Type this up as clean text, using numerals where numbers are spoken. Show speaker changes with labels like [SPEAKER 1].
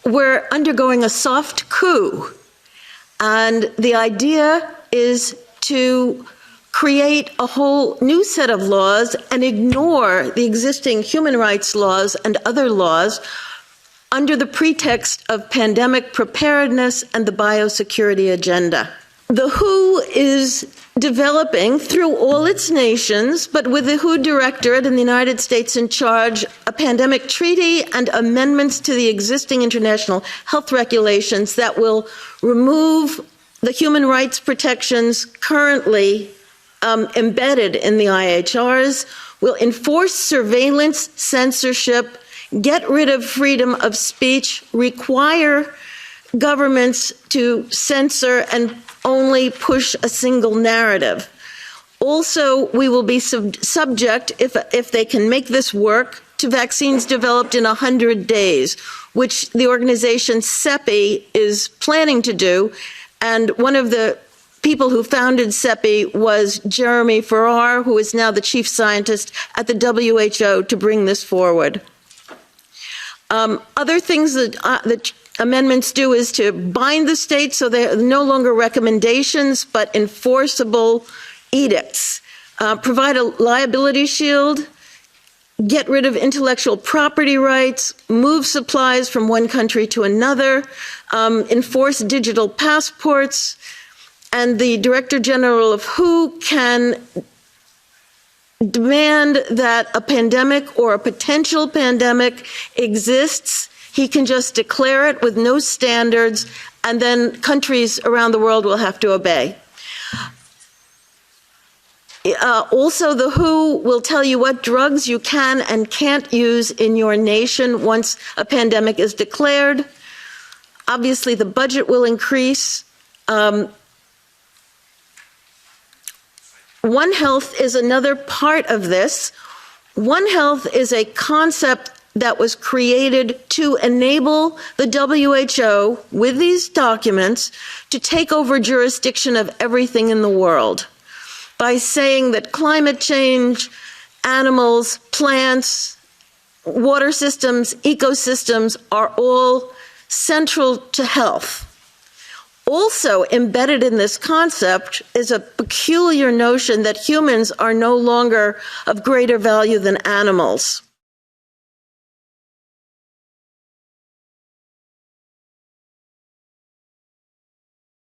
[SPEAKER 1] we're undergoing a soft coup. And the idea is to create a whole new set of laws and ignore the existing human rights laws and other laws under the pretext of pandemic preparedness and the biosecurity agenda. The WHO is developing through all its nations, but with the WHO Directorate in the United States in charge, a pandemic treaty and amendments to the existing international health regulations that will remove the human rights protections currently embedded in the IHRs, will enforce surveillance, censorship, get rid of freedom of speech, require governments to censor and only push a single narrative. Also, we will be subject, if they can make this work, to vaccines developed in 100 days, which the organization CEPI is planning to do. And one of the people who founded CEPI was Jeremy Farrar, who is now the chief scientist at the WHO, to bring this forward. Other things that the amendments do is to bind the states so they're no longer recommendations but enforceable edicts, provide a liability shield, get rid of intellectual property rights, move supplies from one country to another, enforce digital passports, and the Director General of WHO can demand that a pandemic or a potential pandemic exists. He can just declare it with no standards, and then countries around the world will have to obey. Also, the WHO will tell you what drugs you can and can't use in your nation once a pandemic is declared. Obviously, the budget will increase. One Health is another part of this. One Health is a concept that was created to enable the WHO, with these documents, to take over jurisdiction of everything in the world by saying that climate change, animals, plants, water systems, ecosystems are all central to health. Also embedded in this concept is a peculiar notion that humans are no longer of greater value than animals.